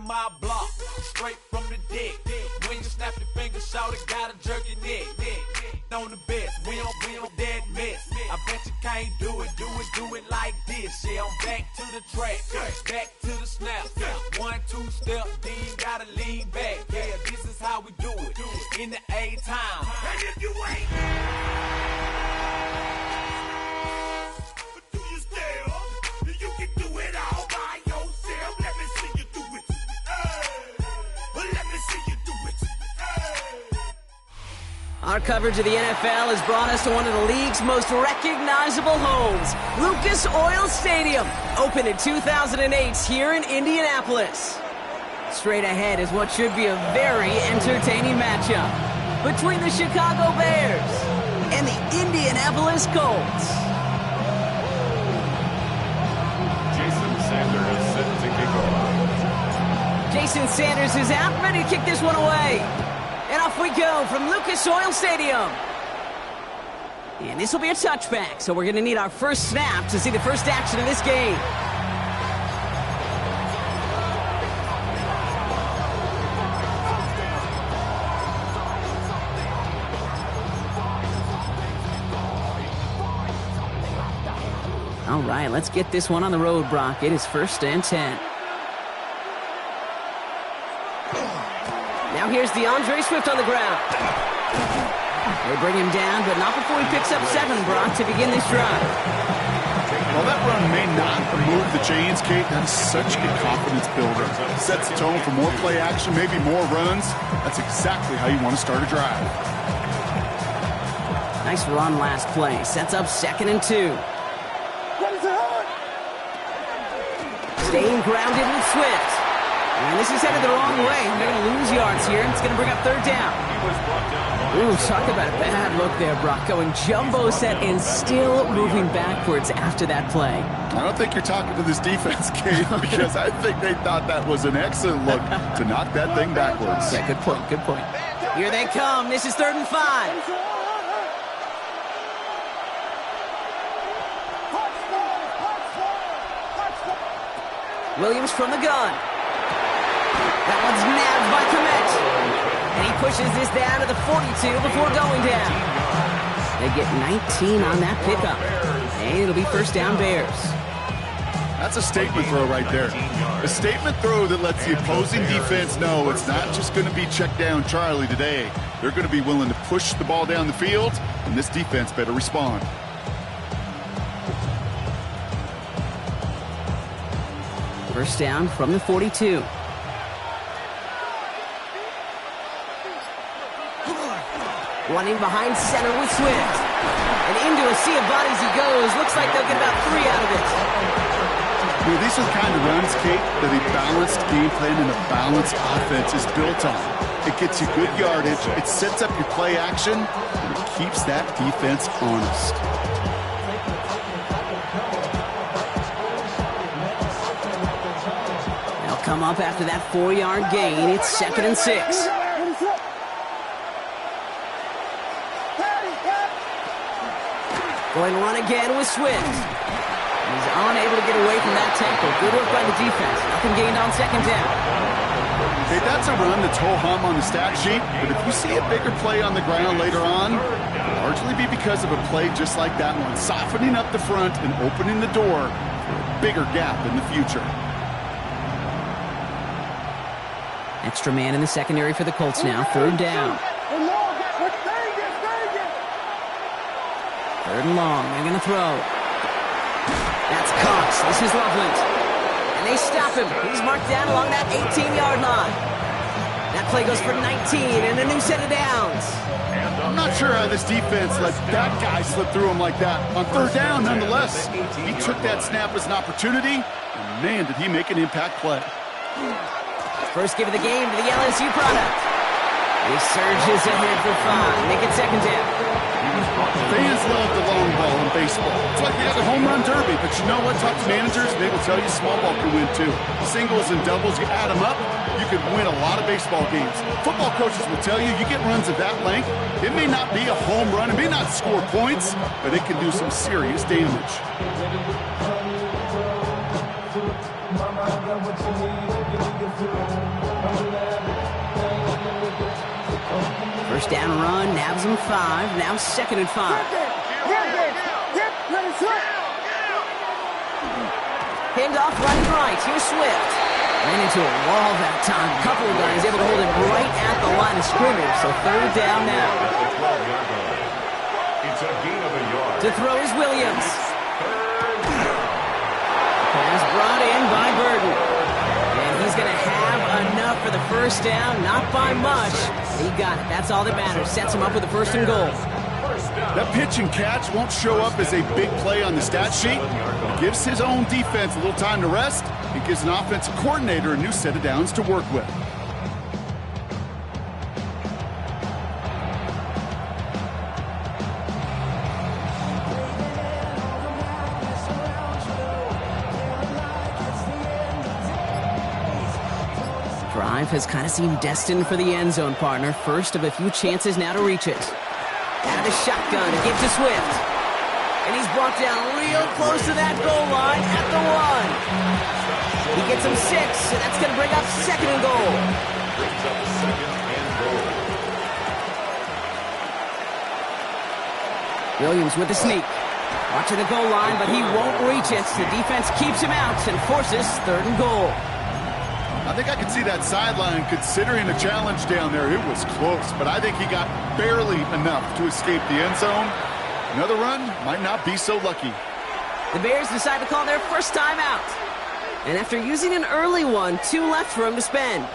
my block, straight from the deck. When you snap your fingers, shout it, gotta jerk your neck. On the best, we don't that mess. I bet you can't do it like this. Yeah, I'm back to the track, back to the snap. 1, 2 step, then you gotta lean back. Yeah, this is how we do it in the A-time. And if you ain't, do you still? You can do it all by yourself. Let me see you do it. Let me see you do it. Our coverage of the NFL has brought us to one of the league's most recognizable homes, Lucas Oil Stadium, opened in 2008 here in Indianapolis. Straight ahead is what should be a very entertaining matchup between the Chicago Bears and the Indianapolis Colts. Jason Sanders set to kick off. Jason Sanders is out, ready to kick this one away. And off we go from Lucas Oil Stadium. And this will be a touchback, so we're going to need our first snap to see the first action of this game. All right, let's get this one on the road, Brock. It is 1st and 10. Now here's DeAndre Swift on the ground. They bring him down, but not before he picks up 7, Brock, to begin this drive. Well, that run may not remove the chains, Kate. That's such a confidence builder. Sets the tone for more play action, maybe more runs. That's exactly how you want to start a drive. Nice run last play. Sets up 2nd and 2. Staying grounded with Swift. And this is headed the wrong way. They're going to lose yards here, and it's going to bring up 3rd down. Ooh, talk about a bad look there, Brock. Going jumbo set and still moving backwards after that play. I don't think you're talking to this defense, Kate, because I think they thought that was an excellent look to knock that thing backwards. Yeah, good point, good point. Here they come. This is 3rd and 5. Williams from the gun. That one's nabbed by Komet. And he pushes this down to the 42 before going down. They get 19 on that pickup. And it'll be 1st down Bears. That's a statement throw right there. A statement throw that lets the opposing defense know it's not just going to be check down Charlie today. They're going to be willing to push the ball down the field, and this defense better respond. First down from the 42. Running behind center with Swift. And into a sea of bodies he goes. Looks like they'll get about 3 out of it. Well, these are the kind of runs, Kate, that a balanced game plan and a balanced offense is built on. It gets you good yardage, it sets up your play action, and it keeps that defense honest. They'll come up after that 4-yard gain. It's 2nd and 6. Going to run again with Swift. He's unable to get away from that tackle. Good work by the defense. Nothing gained on 2nd down. Hey, that's a run that's ho-hum on the stat sheet, but if you see a bigger play on the ground later on, it'll largely be because of a play just like that one, softening up the front and opening the door for a bigger gap in the future. Extra man in the secondary for the Colts now. 3rd down. 3rd and long. They're going to throw. That's Cox. This is Loveland. And they stop him. He's marked down along that 18-yard line. That play goes for 19 and a new set of downs. I'm not sure how this defense let that guy slip through him like that. On 3rd down, nonetheless, he took that snap as an opportunity, and man, did he make an impact play. First give of the game to the LSU product. He surges ahead for 5. Make it 2nd down. Fans love the long ball in baseball. It's like they have a home run derby, but you know what? Talk to managers, they will tell you small ball can win too. Singles and doubles, you add them up, you can win a lot of baseball games. Football coaches will tell you, you get runs of that length, it may not be a home run, it may not score points, but it can do some serious damage. First down run, nabs him 5. Now 2nd and 5. Handoff running right. Here's Swift. Ran into a wall that time. A couple of guys able to hold him right at the line of scrimmage. So 3rd down now. It's a gain of a yard. To throw is Williams. Pass brought in by Burton. And he's going to have enough for the first down. Not by much. He got it. That's all that matters. Sets him up with the 1st and goal. That pitch and catch won't show up as a big play on the stat sheet. It gives his own defense a little time to rest. It gives an offensive coordinator a new set of downs to work with. Drive has kind of seemed destined for the end zone, partner. First of a few chances now to reach it. Out of the shotgun to give to Swift. And he's brought down real close to that goal line at the 1. He gets him 6, and that's going to bring up 2nd and goal. Brings up 2nd and goal. Williams with the sneak. Watching the goal line, but he won't reach it. The defense keeps him out and forces 3rd and goal. I think I could see that sideline considering the challenge down there. It was close, but I think he got barely enough to escape the end zone. Another run might not be so lucky. The Bears decide to call their first time out. And after using an early one, 2 left for him to spend.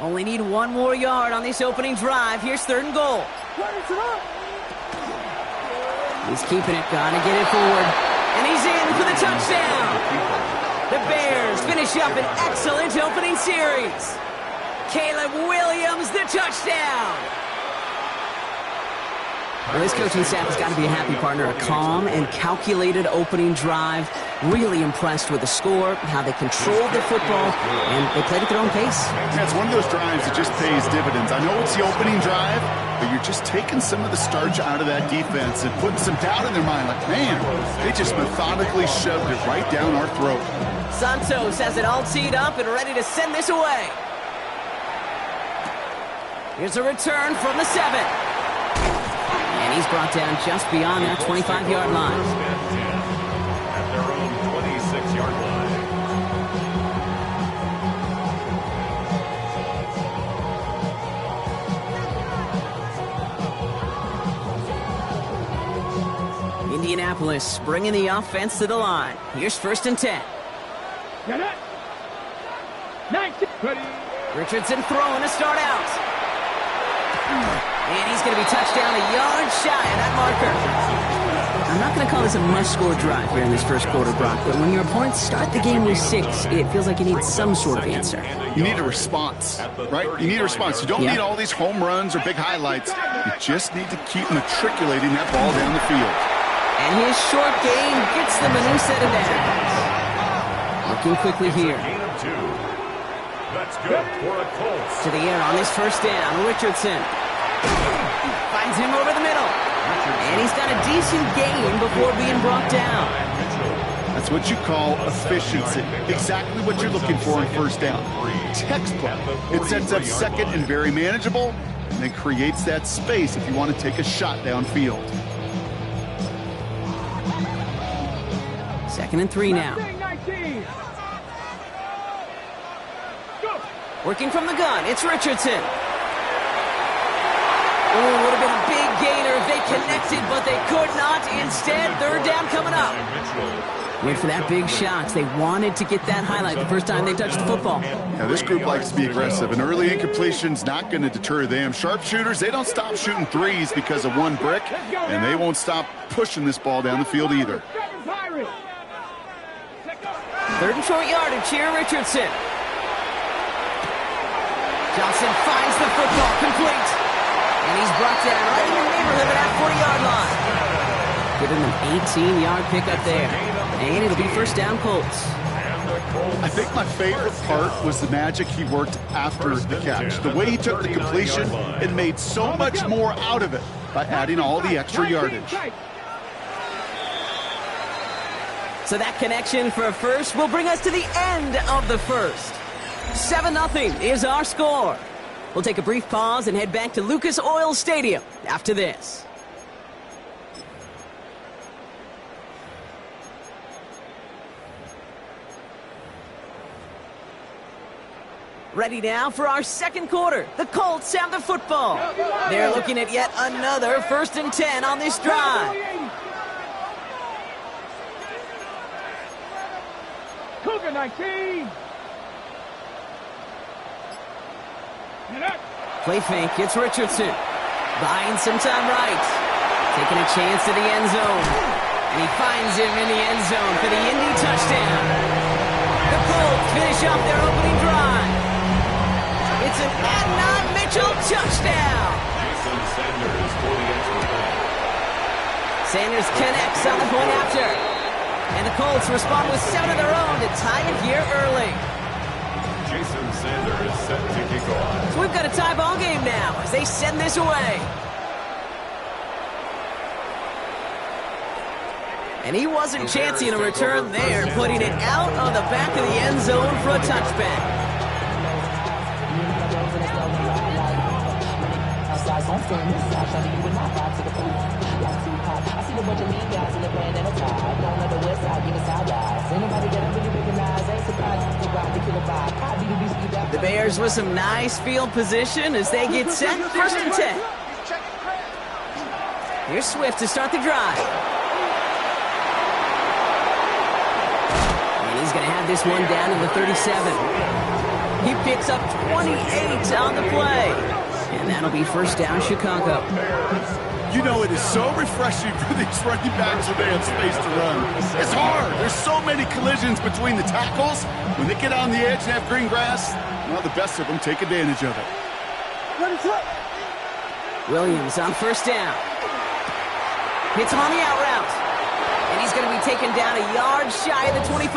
Only need 1 more yard on this opening drive. Here's 3rd and goal. He's keeping it, gotta get it forward. And he's in for the touchdown. The Bears finish up an excellent opening series. Caleb Williams, the touchdown. Well, this coaching staff has got to be a happy partner. A calm and calculated opening drive. Really impressed with the score, how they controlled the football, and they played at their own pace. Yeah, it's one of those drives that just pays dividends. I know it's the opening drive, but you're just taking some of the starch out of that defense and putting some doubt in their mind. Like, man, they just methodically shoved it right down our throat. Santos has it all teed up and ready to send this away. Here's a return from the 7. And he's brought down just beyond that 25-yard line. At their own 26-yard line. Indianapolis bringing the offense to the line. Here's 1st and 10. Richardson throwing to start out. And he's going to be touched down a yard shy of that marker. I'm not going to call this a must-score drive here in this first quarter, Brock, but when your opponents start the game with 6, it feels like you need some sort of answer. You need a response, right? You need a response. You don't need all these home runs or big highlights. You just need to keep matriculating that ball down the field. And his short game gets them a new set of downs. Looking quickly here. That's good for a Colts. To the air on this first down, Richardson. Finds him over the middle. And he's got a decent gain before being brought down. That's what you call efficiency. Exactly what you're looking for in first down. Textbook. It sets up second and very manageable, and then creates that space if you want to take a shot downfield. 2nd and 3 now. Working from the gun, it's Richardson. Oh, would have been a big gainer if they connected, but they could not. Instead, 3rd down coming up. Went for that big shot. They wanted to get that highlight the first time they touched the football. Now, this group likes to be aggressive. An early incompletion's not going to deter them. Sharpshooters, they don't stop shooting threes because of one brick, and they won't stop pushing this ball down the field either. Third and short yardage here, Richardson. Johnson finds the football, complete. And he's brought down right in the neighborhood of that 40-yard line. Give him an 18-yard pickup there. And it'll be first down, Colts. I think my favorite part was the magic he worked after the catch. The way he took the completion and made so much more out of it by adding all the extra yardage. So that connection for a first will bring us to the end of the first. 7-0 is our score. We'll take a brief pause and head back to Lucas Oil Stadium after this. Ready now for our second quarter. The Colts have the football. They're looking at yet another 1st and 10 on this drive. Cougar 19. Play fake, it's Richardson. Buying some time right. Taking a chance to the end zone. And he finds him in the end zone for the Indy touchdown. The Colts finish off their opening drive. It's an Adnan Mitchell touchdown. Sanders connects on the point after. And the Colts respond with 7 of their own to tie it here early. Jason Sanders set to kick off. So we've got a tie ball game now as they send this away. And he wasn't chancing a return there, putting it out on the back of the end zone for a touchback. The Bears with some nice field position as they get set. 1st and 10. Here's Swift to start the drive. And he's going to have this one down to the 37. He picks up 28 on the play. And that'll be first down, Chicago. You know, it is so refreshing for these running backs when they have space to run. It's hard. There's so many collisions between the tackles. When they get on the edge and have green grass, well, the best of them take advantage of it. Williams on first down. Hits him on the out route. And he's going to be taken down a yard shy of the 25.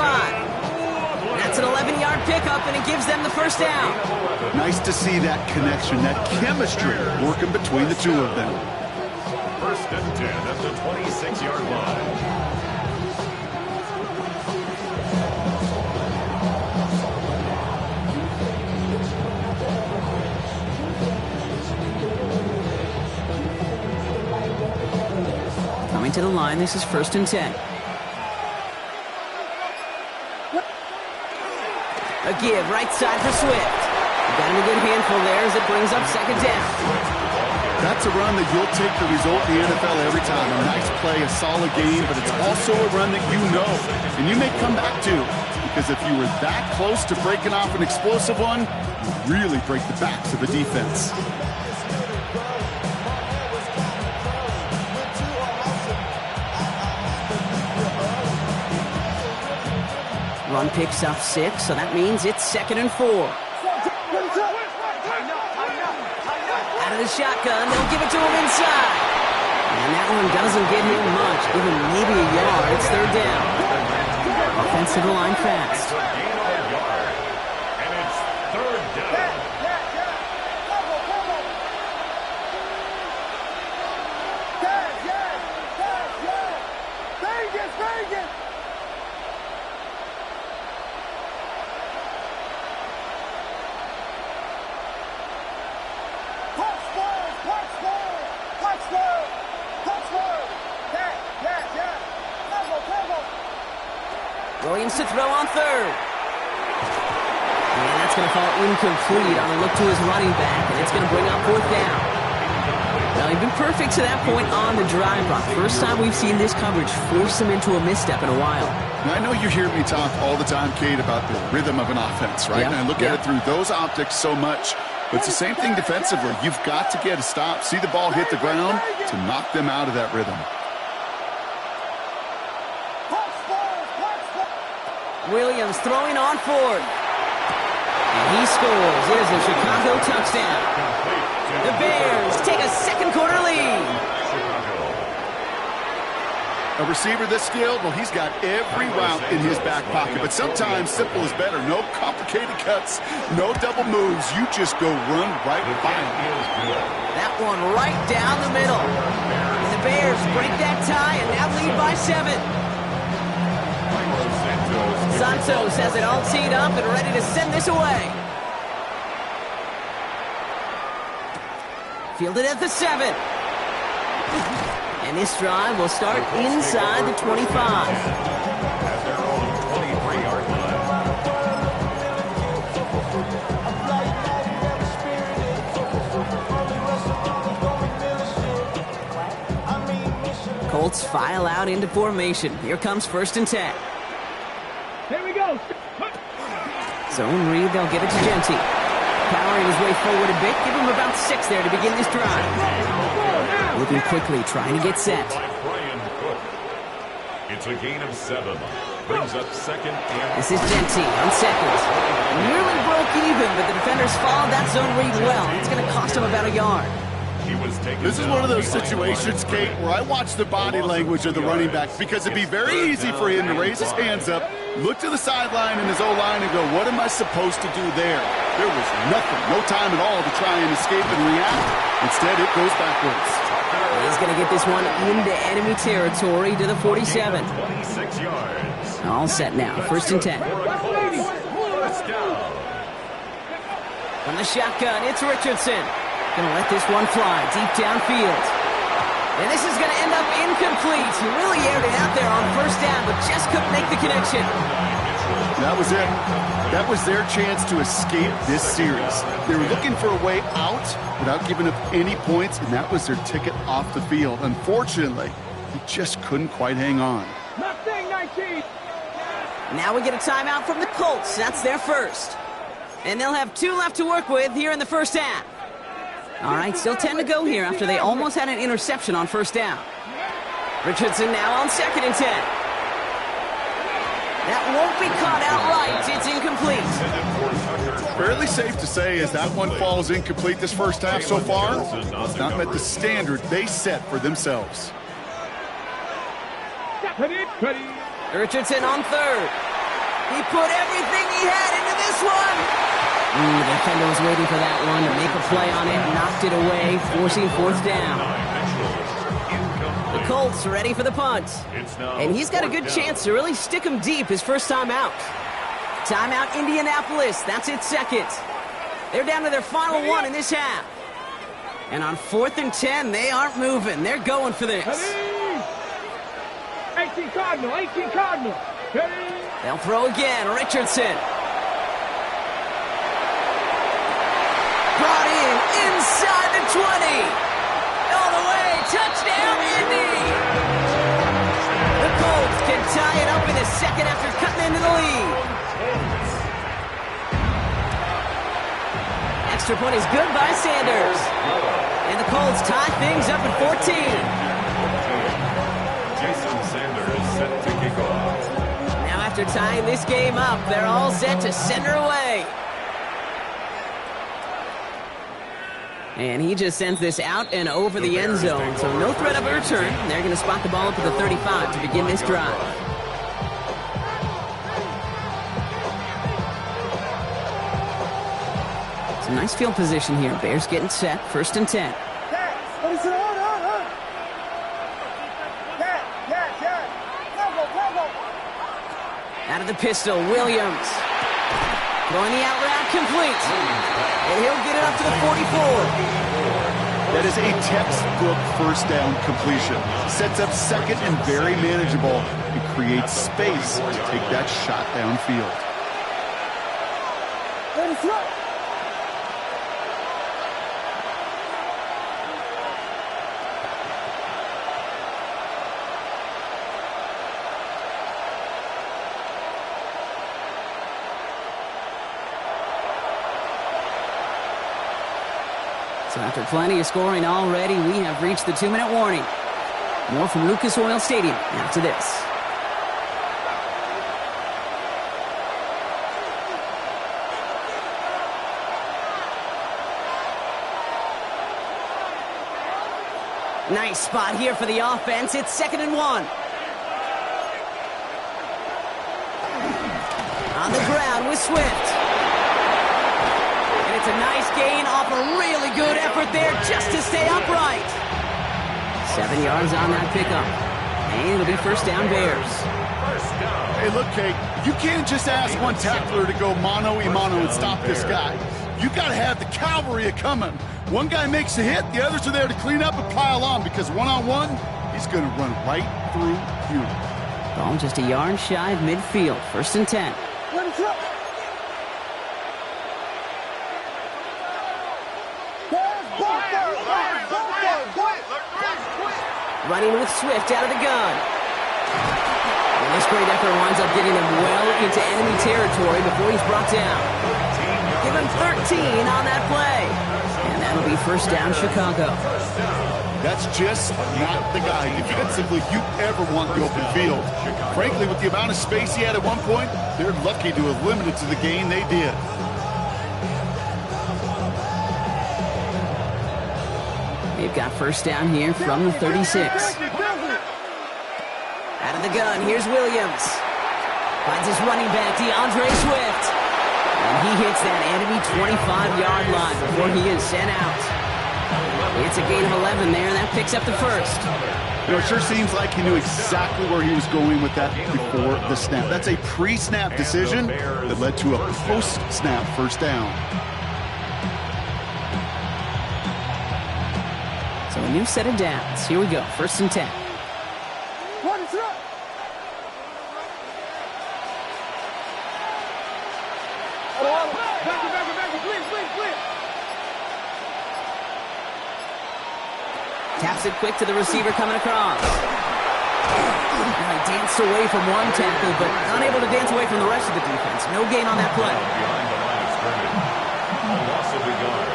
That's an 11-yard pickup, and it gives them the first down. Nice to see that connection, that chemistry working between the two of them. 1st and 10 at the 26-yard line. Coming to the line, this is 1st and 10. A give, right side for Swift. Got him a good handful there as it brings up 2nd down. That's a run that you'll take the result in the NFL every time. A nice play, a solid game, but it's also a run that you know and you may come back to. Because if you were that close to breaking off an explosive one, you really break the backs of the defense. Run picks up 6, so that means it's 2nd and 4. Out of the shotgun, they'll give it to him inside. And that one doesn't get him much. Give him maybe a yard. It's 3rd down. Offensive line fast. And it's 3rd down. Williams to throw on 3rd. And that's going to fall incomplete on a look to his running back, and it's going to bring up 4th down. Well, he's been perfect to that point on the drive, Brock. First time we've seen this coverage force him into a misstep in a while. Now, I know you hear me talk all the time, Kate, about the rhythm of an offense, right? And I look at it through those optics so much. But it's the same thing defensively. You've got to get a stop, see the ball hit the ground to knock them out of that rhythm. Williams throwing on Ford. And he scores. It is a Chicago touchdown. The Bears take a second quarter lead. A receiver this skilled, well, he's got every route in his back pocket, but sometimes simple is better. No complicated cuts, no double moves. You just go run right by him. That one right down the middle. And the Bears break that tie and now lead by 7. Santos has it all teed up and ready to send this away. Fielded at the 7. And this drive will start inside the 25. At their own 23-yard line. Colts file out into formation. Here comes 1st and 10. Here we go. Zone read, they'll give it to Genty. Powering his way forward a bit. Give him about 6 there to begin this drive. Moving quickly, trying to get set. It's a gain of 7. Brings up 2nd and... This is Genty on 2nd. Nearly broke even, but the defenders followed that zone read well. It's going to cost him about a yard. This is one of those situations, Kate, where I watch the body language of the running back because it'd be very easy for him to raise his hands up, look to the sideline in his O-line and go, what am I supposed to do there? There was nothing, no time at all to try and escape and react. Instead, it goes backwards. He's going to get this one into enemy territory to the 47. 26 yards. All set now, 1st and 10. From the shotgun, it's Richardson. Going to let this one fly deep downfield. And this is going to end up incomplete. He really aired it out there on 1st down, but just couldn't make the connection. That was it. That was their chance to escape this series. They were looking for a way out without giving up any points, and that was their ticket off the field. Unfortunately, he just couldn't quite hang on. Mustang 19. Now we get a timeout from the Colts. That's their first. And they'll have 2 left to work with here in the 1st half. All right, still 10 to go here after they almost had an interception on 1st down. Richardson now on 2nd and 10. That won't be caught outright. It's incomplete. Fairly safe to say as that one falls incomplete this 1st half so far, it's not met the standard they set for themselves. Richardson on 3rd. He put everything he had into this one. The defender was waiting for that one to make a play on it, knocked it away, forcing 4th down. The Colts ready for the punt. And he's got a good chance to really stick him deep his first time out. Timeout Indianapolis, that's its 2nd. They're down to their final one in this half. And on 4th and 10, they aren't moving. They're going for this. 18 Cardinal, 18 Cardinal. They'll throw again, Richardson. Brought in inside the 20. All the way, touchdown, Indy. The Colts can tie it up in the 2nd after cutting into the lead. Extra point is good by Sanders. And the Colts tie things up at 14. Jason Sanders set to kick off. Now after tying this game up, they're all set to send her away. And he just sends this out and over the end zone. So no threat of a return. They're going to spot the ball up at the 35 to begin this drive. Some nice field position here. Bears getting set. 1st and 10. Out of the pistol, Williams. Throwing the out route complete. And he'll get it up to the 44. That is a textbook 1st down completion. Sets up 2nd and very manageable and creates space to take that shot downfield. So after plenty of scoring already, we have reached the 2-minute warning. More from Lucas Oil Stadium after this. Nice spot here for the offense. It's 2nd and 1. On the ground with Swift. And it's a nice gain off a really good effort there just to stay upright. 7 yards on that pickup. And it'll be first down Bears. Hey, look, Kate, you can't just ask one tackler to go mano-a-mano and stop this guy. You got to have the cavalry coming. One guy makes a hit, the others are there to clean up and pile on, because one-on-one, he's going to run right through you. Ball just a yard shy of midfield. 1st and 10. Running with Swift out of the gun. And this great effort winds up getting him well into enemy territory before he's brought down. Give him 13 on that play. And that'll be first down Chicago. That's just not the guy defensively you ever want the open field. Frankly, with the amount of space he had at one point, they're lucky to have limited to the gain they did. They've got first down here from the 36. Out of the gun, here's Williams. Finds his running back, DeAndre Swift. And he hits that enemy 25-yard line before he is sent out. It's a gain of 11 there, and that picks up the first. You know, it sure seems like he knew exactly where he was going with that before the snap. That's a pre-snap decision that led to a post-snap first down. So a new set of downs. Here we go, 1st and 10. Taps it quick to the receiver coming across. He danced away from one tackle, but unable to dance away from the rest of the defense. No gain on that play. Behind the line of scrimmage. A loss of the yard.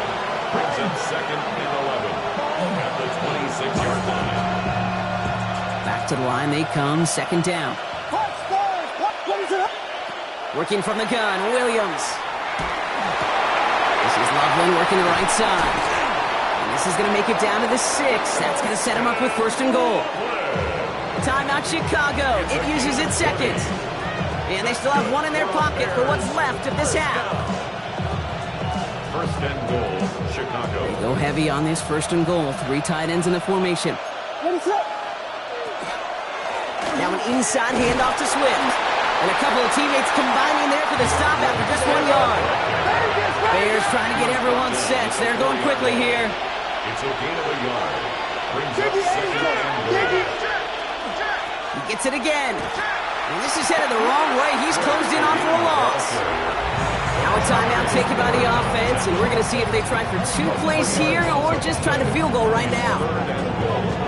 Brings up 2nd and 11 at the 26-yard line. Back to the line they come, 2nd down. Working from the gun, Williams. This is Loveland working the right side. This is going to make it down to the 6. That's going to set him up with 1st and goal. Timeout Chicago. It uses its 2nd. And they still have one in their pocket for what's left of this half. 1st and goal, Chicago. They go heavy on this 1st and goal. 3 tight ends in the formation. Now an inside handoff to Swift. And a couple of teammates combining there for the stop after just 1 yard. Bears trying to get everyone set. They're going quickly here. It's a gain of a yard. Brings up 2nd and goal. He gets it again. And this is headed the wrong way. He's closed in on for a loss. Now a timeout taken by the offense, and we're going to see if they try for 2 plays here or just try to field goal right now.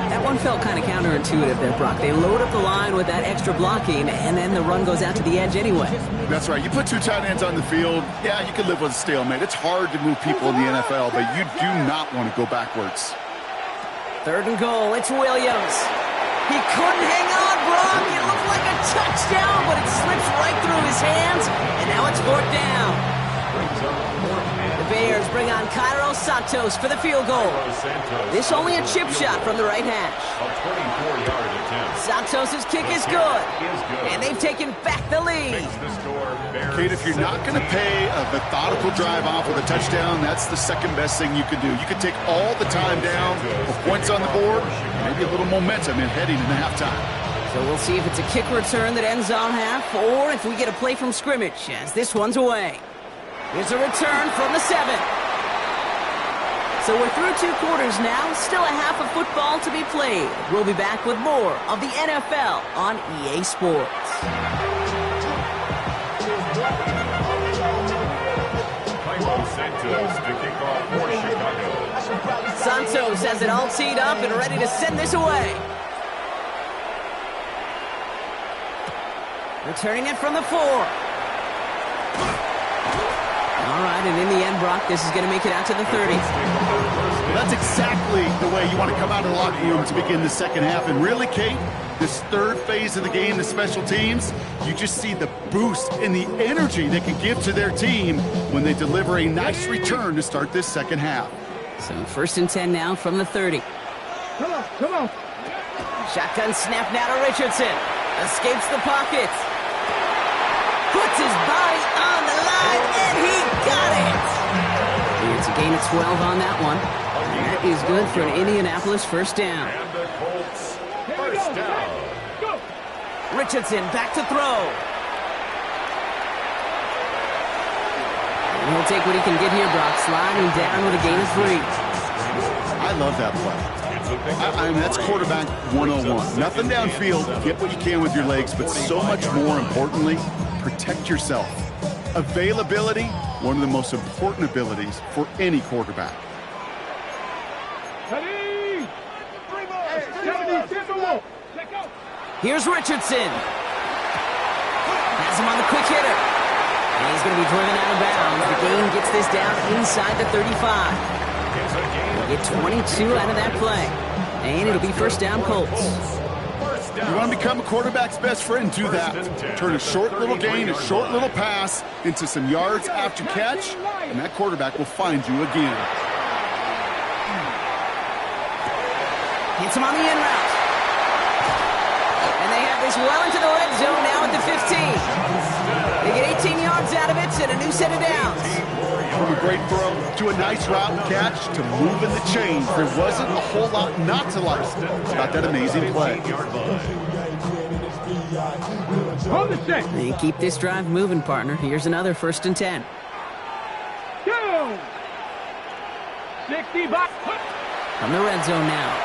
That one felt kind of counterintuitive there, Brock. They load up the line with that extra blocking, and then the run goes out to the edge anyway. That's right. You put 2 tight ends on the field, yeah, you can live with a stalemate. It's hard to move people in the NFL, but you do not want to go backwards. 3rd and goal. It's Williams. He couldn't hang on, Brock. It looked like a touchdown, but it slips right through his hands, and now it's 4th down. The Bears bring on Cairo Santos for the field goal. This only a chip shot from the right hash. A 24-yard attempt. Santos' kick is good, and they've taken back the lead. Makes the score Bears. Kate, if you're not going to pay a methodical drive off with a touchdown, that's the second best thing you could do. You could take all the time down with points on the board, maybe a little momentum in heading into halftime. So we'll see if it's a kick return that ends on half, or if we get a play from scrimmage, as this one's away. Here's a return from the 7. So we're through 2 quarters now, still a half of football to be played. We'll be back with more of the NFL on EA Sports. Cairo Santos to kick off for Chicago. Santos has it all teed up and ready to send this away. Returning it from the 4. All right, and in the end, Brock, this is going to make it out to the 30. Well, that's exactly the way you want to come out of the locker room to begin the second half. And really, Kate, this 3rd phase of the game, the special teams, you just see the boost and the energy they can give to their team when they deliver a nice return to start this second half. So 1st and 10 now from the 30. Come on. Shotgun snap now to Richardson. Escapes the pocket. Puts his body on the line, and he got it! It's a gain of 12 on that one. That is good for an Indianapolis first down. And the Colts first down. Go. Richardson back to throw. And he'll take what he can get here, Brock. Sliding down with a gain of 3. I love that play. I mean, that's quarterback 101. Nothing downfield. Get what you can with your legs, but so much more importantly, protect yourself. Availability, one of the most important abilities for any quarterback. Ready. 70, check out. Here's Richardson. Has him on the quick hitter. And he's going to be driven out of bounds. The gain gets this down inside the 35. Get 22 out of that play. And it'll be first down Colts. You want to become a quarterback's best friend, do that. Turn a short little gain, a short little pass into some yards after catch, and that quarterback will find you again. Hits him on the in route. And they have this well into the red zone now at the 15. They get 18 yards out of it and a new set of downs. From a great throw to a nice route and catch to moving the chains, there wasn't a whole lot not to like about that amazing play. On the set. They keep this drive moving, partner. Here's another 1st and 10. Go. 60 back. From the red zone now.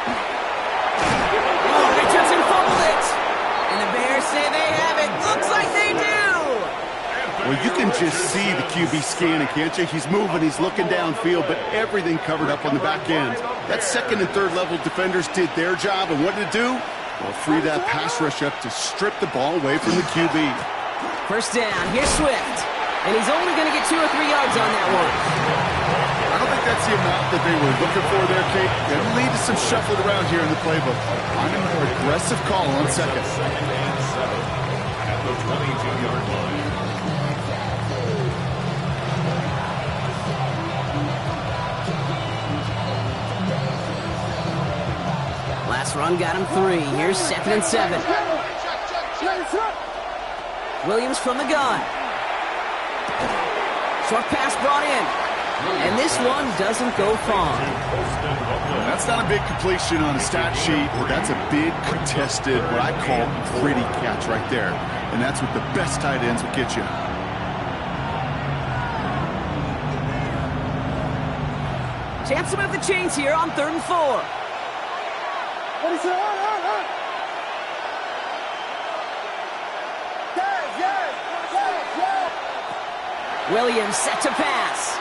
Oh, Richardson fumbled it. And the Bears say they have it. Looks like they do. Well, you can just see the QB scanning, can't you? He's moving, he's looking downfield, but everything covered up on the back end. That 2nd and 3rd level defenders did their job, and what did it do? Well, free that pass rush up to strip the ball away from the QB. First down, here's Swift. And he's only going to get 2 or 3 yards on that one. I don't think that's the amount that they were looking for there, Kate. It'll lead to some shuffling around here in the playbook. I'm an aggressive call on 2nd. At the 22-yard line. Last run got him 3. Here's 2nd and 7. Williams from the gun. Short pass brought in. And this one doesn't go far. That's not a big completion on a stat sheet, but that's a big contested, what I call pretty catch right there. And that's what the best tight ends will get you. Chance to move the chains here on 3rd and 4. Williams set to pass.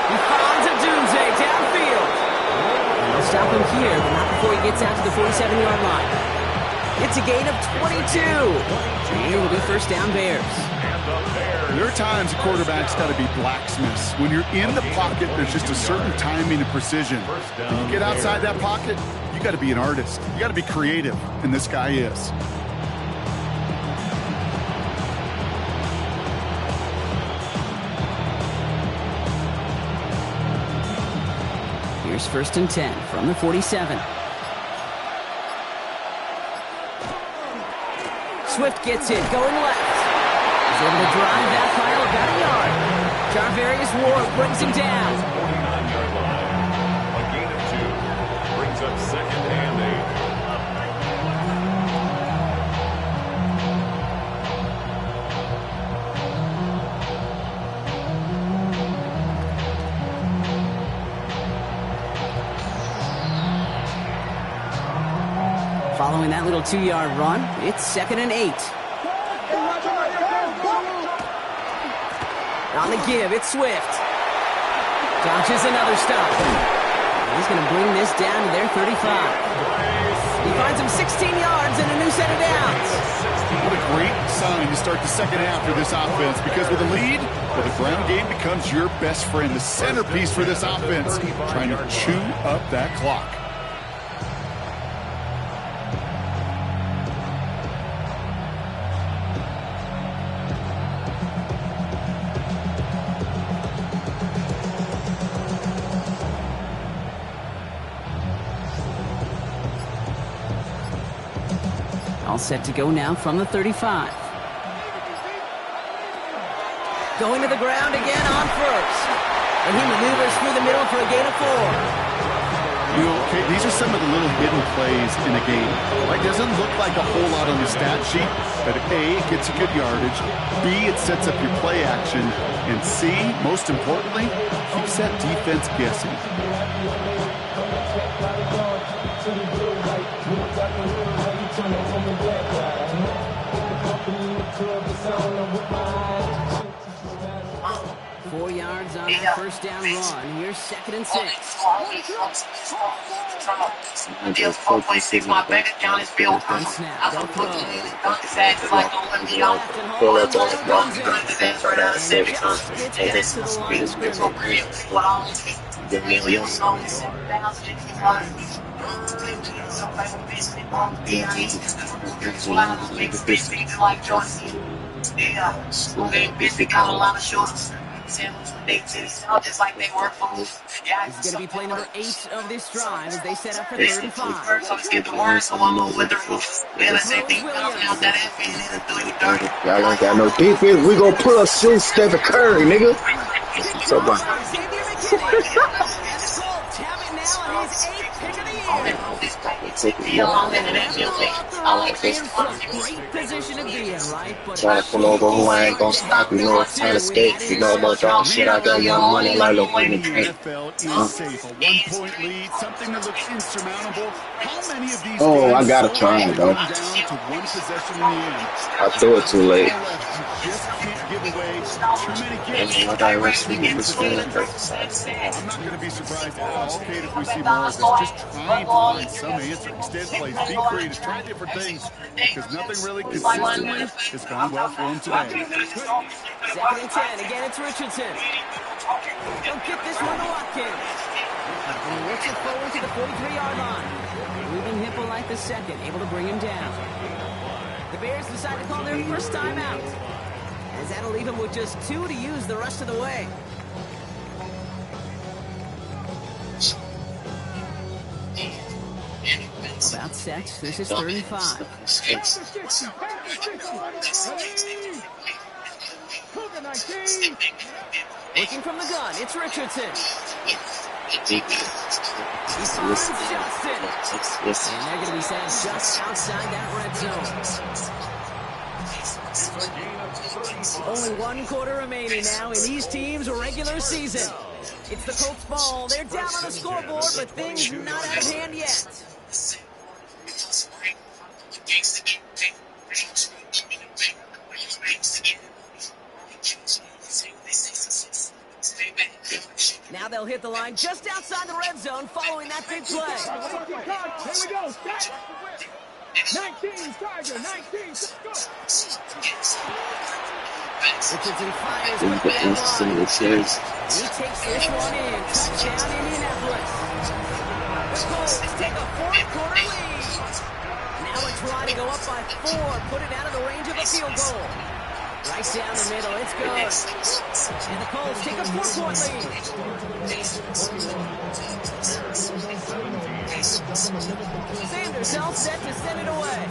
He finds a doomsday downfield. And they'll stop him here, but not before he gets out to the 47-yard line. It's a gain of 22. And it'll be first down Bears. There are times a quarterback's got to be blacksmiths. When you're in the pocket, there's just a certain timing and precision. When you get outside that pocket, you got to be an artist. You got to be creative, and this guy is. Here's 1st and 10 from the 47. Swift gets it, going left. He's able to drive that pile about a yard. Jarvarius Ward brings him down. 49-yard line. A gain of 2 brings up 2nd and 8. Following that little 2-yard run, it's 2nd and 8. On the give, it's Swift. Dodges another stop. He's going to bring this down to their 35. He finds him 16 yards and a new set of downs. What a great sign to start the 2nd half for this offense, because with a lead, well, the ground game becomes your best friend, the centerpiece for this offense, trying to chew up that clock. set to go now from the 35. Going to the ground again on first. And he maneuvers through the middle for a gain of 4. You know, okay, these are some of the little hidden plays in a game. Like, doesn't look like a whole lot on the stat sheet, but A, it gets you good yardage, B, it sets up your play action, and C, most importantly, keeps that defense guessing. Four yards on that first down run. Here's 2nd and 6. Deals 4.6, my bank account is filled. I'm gonna put his ass like don't let me out. Pull up on his ball, his ass right out of 7 times. Hey, this is so great. The million songs, 7,000. Like Johnson. Yeah, they basically got a lot of shorts. They sound just like they work for me. Yeah, this is going to be play number 8 of this drive as they set up for 35. So let's get the word, so I'm a wonderful. Man, the same thing out that ass and do you dirty. Y'all ain't got no defense. We gonna pull up shoot Stephen Curry, nigga. So much. Great position to be in, right? Trying to pull over who I ain't gonna stop. You know it's time to skate. You know about dog shit. I got young money like Lil Wayne and Drake. NFL is safe. A 1-point lead, something that looks insurmountable. How many of these Oh, I gotta try it, though. down to one possession in the end? I threw it too late. You just can't give away too many gifts. I'm not going to be surprised at all, Kate, if we see more of this. Just trying to find some answer. Extend plays, be creative, try different things. Because nothing really consistently has gone well for him today. 2nd and 10. Again, it's Richardson. Don't get this one to Watkins. And he works it forward to the 43-yard line. Leaving Hippolyte the second, able to bring him down. The Bears decide to call their first timeout, as that'll leave him with just 2 to use the rest of the way. About set. This is 35. Looking from the gun, it's Richardson. He finds Justin. And they're going to be sent just outside that red zone. Only 1 quarter remaining now in these teams' regular season. It's the Colts' ball. They're down on the scoreboard, but things not out of hand yet. Now they'll hit the line just outside the red zone following that big play. Here we go. Set. 19, Tiger. 19. Go. Richardson fires with the line. He takes this one in. Touchdown, Indianapolis. The Colts take a 4-quarter lead. Now a try to go up by 4. Put it out of the range of a field goal. Right down the middle, it's good. And the Colts take a 4-point lead. Sanders all set to send it away.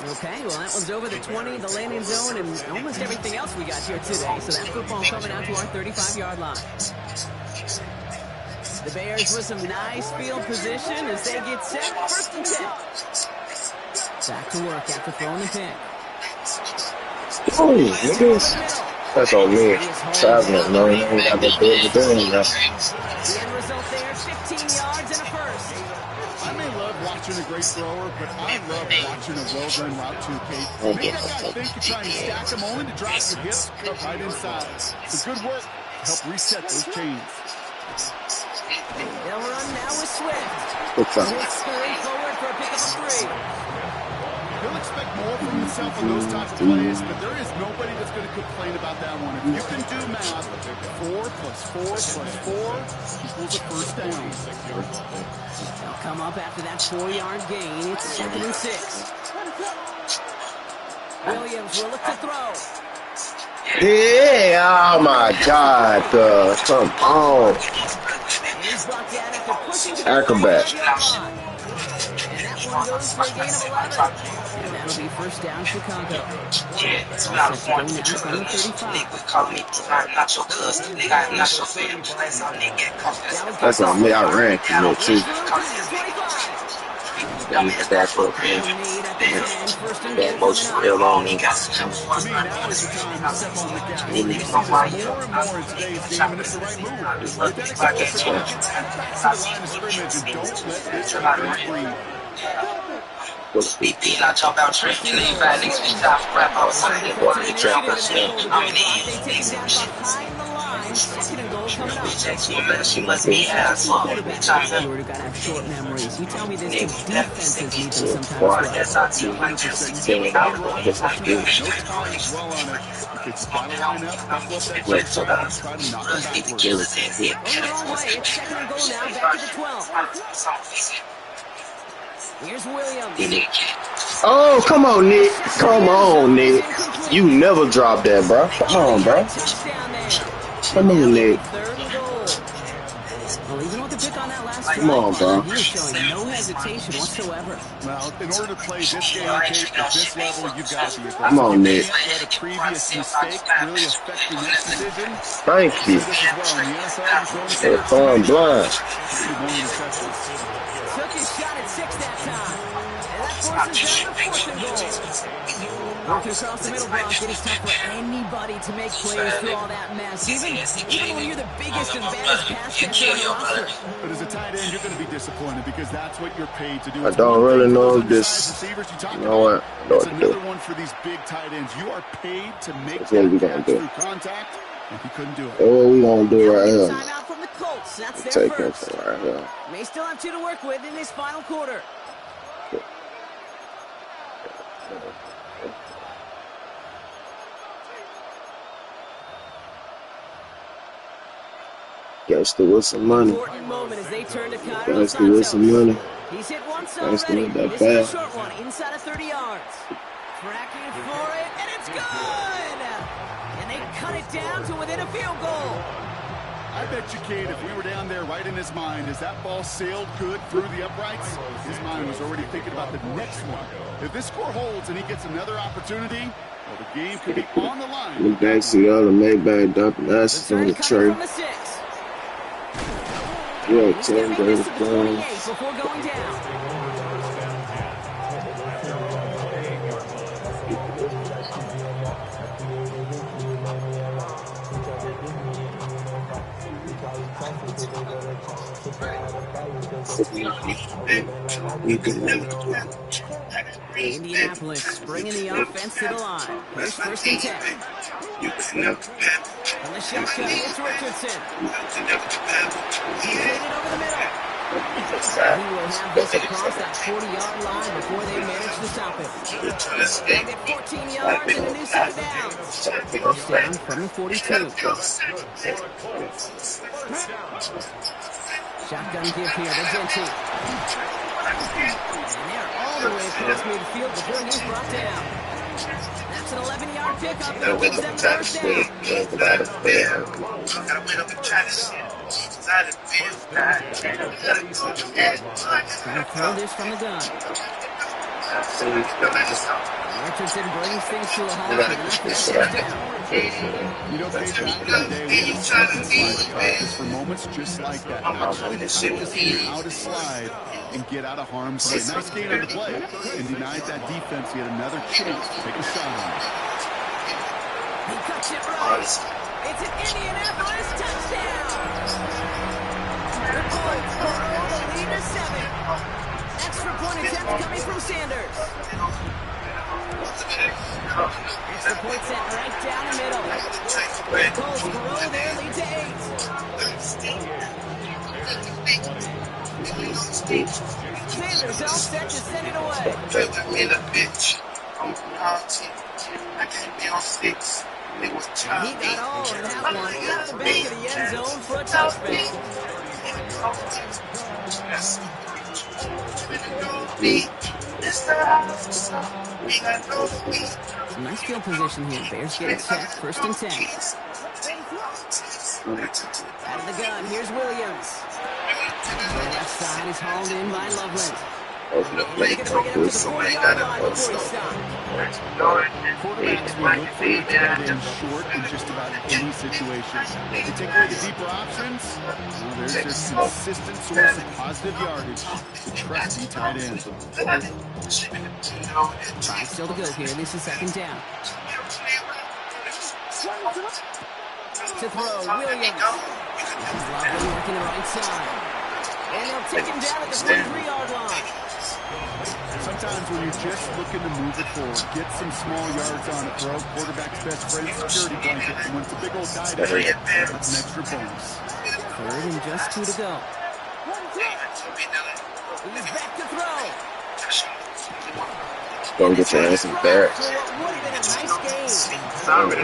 Okay, well that one's over the 20, the landing zone, and almost everything else we got here today. So that football coming out to our 35-yard line. The Bears with some nice field position as they get set. 1st and 10. Back to work after throwing the pick. Oh, niggas. That's on me. Traveling, no, you ain't got no business doing that. The end result there, 15 yards and a first. I may love watching a great thrower, but I love watching a well-done route too, Kate. Make that guy think you try and stack him only to drop your hips, cut right inside. It's good work to help reset those chains. They'll run now with Swift. Good try. It's scurry forward for a pick of 3. He'll expect more from himself on those types of plays, but there is nobody that's going to complain about that one. If you can do math, 4 plus 4 plus 4 equals a first down. They'll come up after that 4-yard gain. It's 2nd and 6. Williams will look to throw. Yeah, oh my God, come on. He's brought down after pushing Acrobat. And that one goes for a gain of 11. And that'll be first down, Chicago. Yeah, it's about a point to triple. Nigga call me not your cousin. Nigga, I'm not your fan. That's on nigga. That's on me. I ran from it too. I'm in the back for a pin. That motion real long. Ain't got some To me, now is the time to step on the gas. These We niggas see don't this fight. more and more in today's game, and it's the right move. Get that explosive energy back to the line of scrimmage, and don't let this defense breathe. BP, I talk about tricking. Leave back niggas be top rap outside. They want to trail person. I'm in the east. Second and goal coming up. She must be asshole. Bitch, I'm You already gotta have short memories. You tell me this team's nigga. defenses need them sometimes. Boy, Well. that's our team. Like 16 out of the way. It's like you. No time to dwell on it. If you gotta line up, buckle up that Wait, chest so strap, and try to knock them beat the backwards. killer's ass here. Going the wrong way. It's second and goal now. Back to the 12. Here's Williams. These niggas can't. Oh, come on, Nick. Come on, Nick. You never drop that, bro. Come on, bro. Touchdown there. Come on, Nick. Third and goal. Well, even with the pick on that last Come on, bro. he was showing no hesitation whatsoever. Well, in order to play this game at this level, you've got to be aggressive. Come on, Nick. Let a previous mistake really affect your next decision. Thank you. This as well. In the NFL, They're throwing blind. Took his shot at 6 that time. And that forces down to 4th and goal. Working across the middle block, it is tough for anybody to make plays through all that mess. Even when you're the biggest and baddest pass catcher on the roster. But as a tight end, you're going to be disappointed because that's what you're paid to do. I don't really know if this. You know what? I know It's what to do. another one for these big tight ends. You are paid to make That's what we that gonna catch do. through contact, and he couldn't do it. Oh, we gonna do right here. Timeout from the Colts. That's their Take first. this right here. May still have 2 to work with in this final quarter. Gangsta with some money. Important moment as they turn to Cairo Gangsta with some money. He's hit once Gangsta already. with that This is a bag. short one, inside of 30 yards. Tracking for it, and it's good! And they cut it down to within a field goal. I bet you, Kate, if we were down there right in his mind, as that ball sailed good through the uprights, his mind was already thinking about the next one. If this score holds and he gets another opportunity, well, the game could be on the line. Look back to the other Maybach dumping asses on the tray. From the 6. Yeah, He's 10 getting days this to the 28 down. before going down. Indianapolis bringing the offense to the line. Here's first and 10. From the shotgun, it's Richardson. He played it over the middle. He will have this across that 40-yard line before they manage to stop it. They'll get 14 yards and a new second down. First down from the 42. Shotgun give here to Gentry. And they're all the way across midfield before he's brought down. That's an 11-yard pickup. It'll give them the first down. Trying to throw this from the gun. Richardson brings things to a halt. You know, Kate, back in the day, we had slide practice for moments just like that. Actually, practicing how to slide and get out of harm's way. Nice gain on the play, and denied that defense. He had another chance to take a shot on it. He cuts it right. It's an Indianapolis touchdown. The Colts grow the lead to 7. Extra point attempt coming from Sanders. Extra point set right down the middle. The Colts grow their lead to 8. Sanders all set to send it away. He got all in that one out of the back of the end zone for a touchback. Some nice field position here. Bears get it set. First and 10. Out of the gun. Here's Williams. Left side is hauled in by Loveland. Open the play, come through somebody got it post up. Quarterbacks will look for their tight end short in just about any situation. If you take away the deeper options, well, there's their consistent source of positive yardage, the trusty tight end. 5 still to go here. This is second down. To throw, Williams. Lovely working the right side. And they'll take him down at the 43-yard line. Sometimes when you're just looking to move it forward, get some small yards on a throw, quarterback's best friend, security blanket, and when it's a big old tight end, it's an extra bonus. 3rd and just 2 to go. He's back to throw. Don't get your ass embarrassed. What would have been a nice game. Thumbs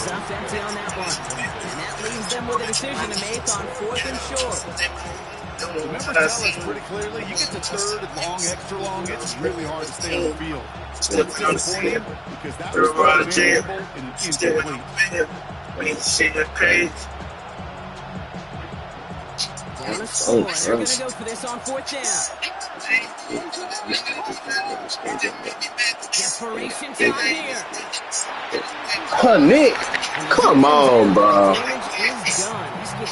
up empty on that one. And that leaves them with a decision to make on 4th and short. The numbers tell us pretty clearly, you get to 3rd and long, extra long, it's really hard to stay on the field. It's disappointing because that was available and an incomplete. When you see the page. Down a score. They're going to go for this on 4th down. Desperation time here. Nick, come on, bro.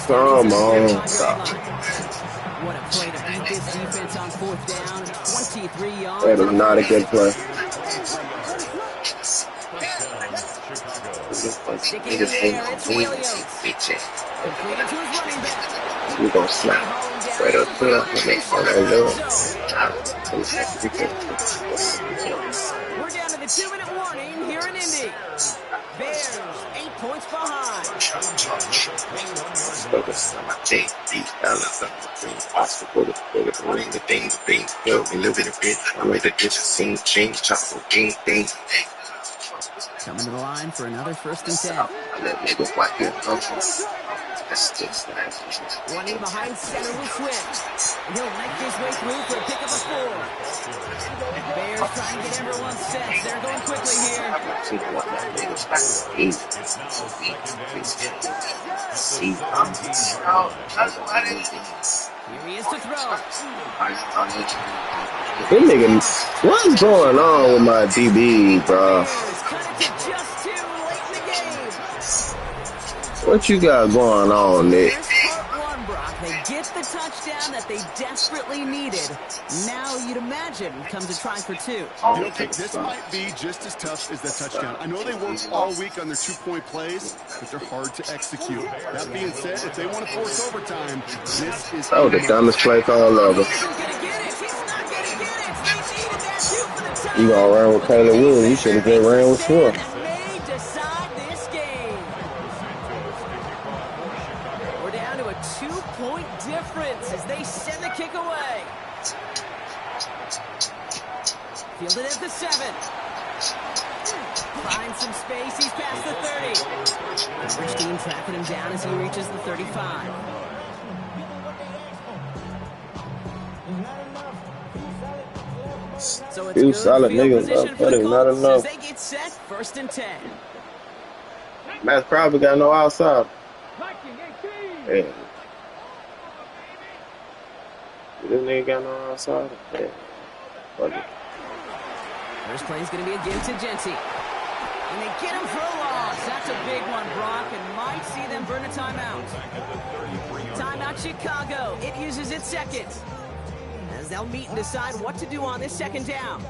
Come on, bro. What a play to beat this defense on 4th down. 23 yards. That was not a good play. Sticking in the air, it's Williams. Completed to his running back. We're going to snap right up to it and make fun of that. We're down to the 2-minute warning here in Indy. Bears 8 points behind. Coming to the line for another 1st and 10. Running behind center with Swift. And he'll make his way through for a pick of a 4. Bears trying to get everyone set. They're going quickly here. Here he is to throw. This nigga, what's going on with my DB, bro? Cut it to just 2 late in the game. What you got going on, Nick? Here's part 1, Brock. They get the touchdown that they desperately needed. Now you'd imagine comes a try for 2. You don't think this might be just as tough as that touchdown? I know they worked all week on their 2-point plays, but they're hard to execute. That being said, if they want to force overtime, this is... Oh, the dumbest play call ever. You gonna run with Taylor Williams? You should have just ran with Swift. May decide this game. We're down to a 2-point difference as they send the kick away. Fielded at the 7. Finds some space. He's past the 30. Coverage team tracking him down as he reaches the 35. So it's Two solid niggas, but it's not enough. They get set, 1st and 10. Matt's probably got no outside. Yeah. This nigga got no outside. Yeah. Fuck it. First play is going to be against Genty. And they get him for a loss. That's a big one, Brock, and might see them burn a timeout. Timeout Chicago. It uses its 2nd. As they'll meet and decide what to do on this 2nd down.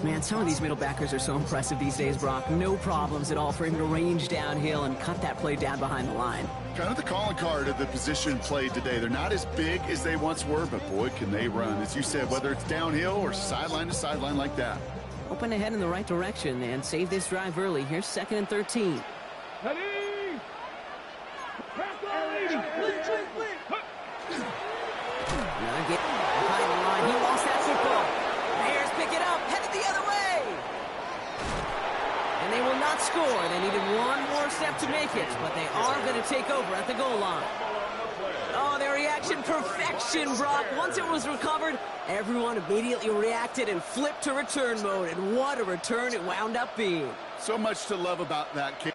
Man, some of these middle backers are so impressive these days, Brock. No problems at all for him to range downhill and cut that play down behind the line. Kind of the calling card of the position played today. They're not as big as they once were, but boy, can they run. As you said, whether it's downhill or sideline to sideline like that. Open ahead in the right direction and save this drive early. Here's 2nd and 13. Get behind the line. He lost that football. Bears pick it up, headed the other way. And they will not score. They needed one more step to make it, but they are going to take over at the goal line. Oh, their reaction, perfection, Brock. Once it was recovered, everyone immediately reacted and flipped to return mode. And what a return it wound up being. So much to love about that kick.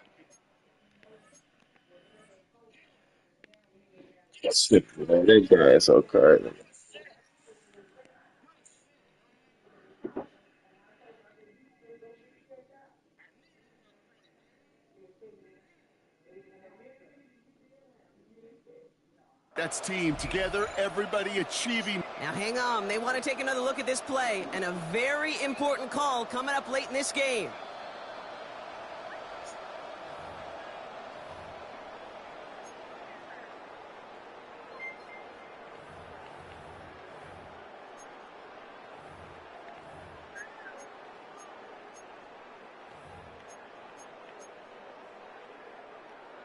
Shit, man, that guy is so crazy. That's team together, everybody achieving. Now hang on, they want to take another look at this play, and a very important call coming up late in this game.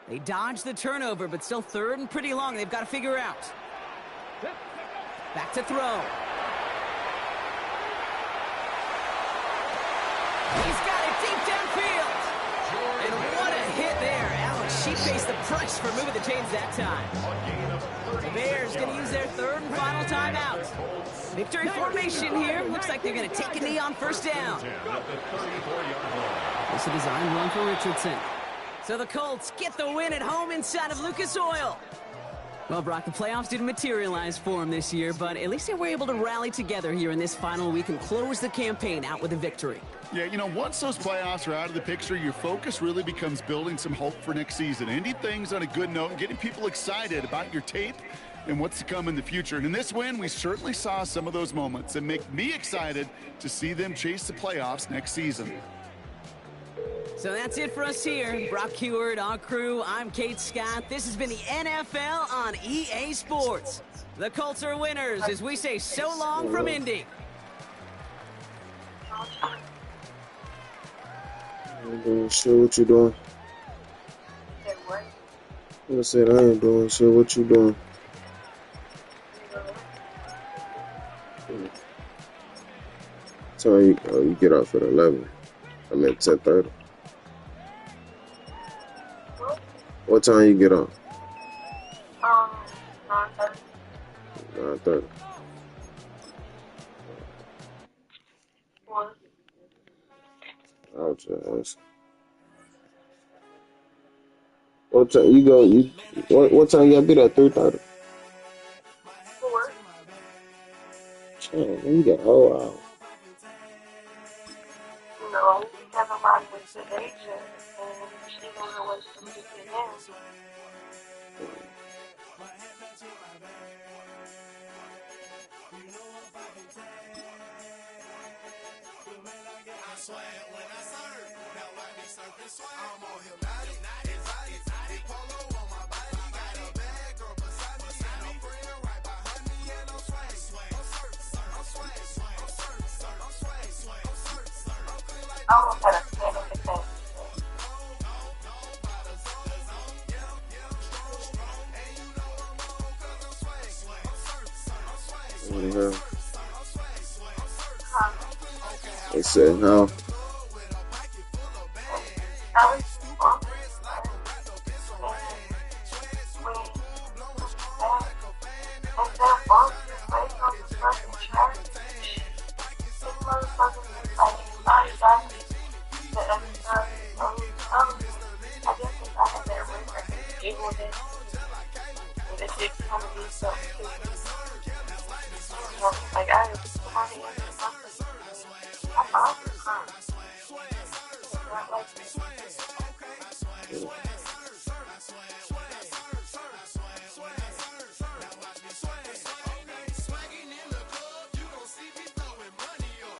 They dodged the turnover, but still third and pretty long. They've got to figure out. Back to throw. He's got it deep downfield. And what a hit there. Alex, she faced the price for moving the chains that time. The Bears going to use their third and final timeout. Victory formation here. Looks like they're going to take a knee on first down. It's a design run for Richardson. So the Colts get the win at home inside of Lucas Oil. Well, Brock, the playoffs didn't materialize for them this year, but at least they were able to rally together here in this final week and close the campaign out with a victory. Yeah, you know, once those playoffs are out of the picture, your focus really becomes building some hope for next season. Ending things on a good note and getting people excited about your tape and what's to come in the future. And in this win, we certainly saw some of those moments and make me excited to see them chase the playoffs next season. So that's it for us here. Brock Heward, our crew, I'm Kate Scott. This has been the NFL on EA Sports. The Colts are winners as we say so long from Indy. I ain't doing shit. What you doing? I said I ain't doing shit. What you doing? So you get off at 11. I'm at 10:30. What time you get on? 9:30. 9:30. What? I was just asking. What time you go? What time you gotta be there? 3:30. 4. Damn, you got a whole hour. No, because I'm riding with the agent, and she don't know what to do now. I almost had a panic attack. What the hell? They said no. Like,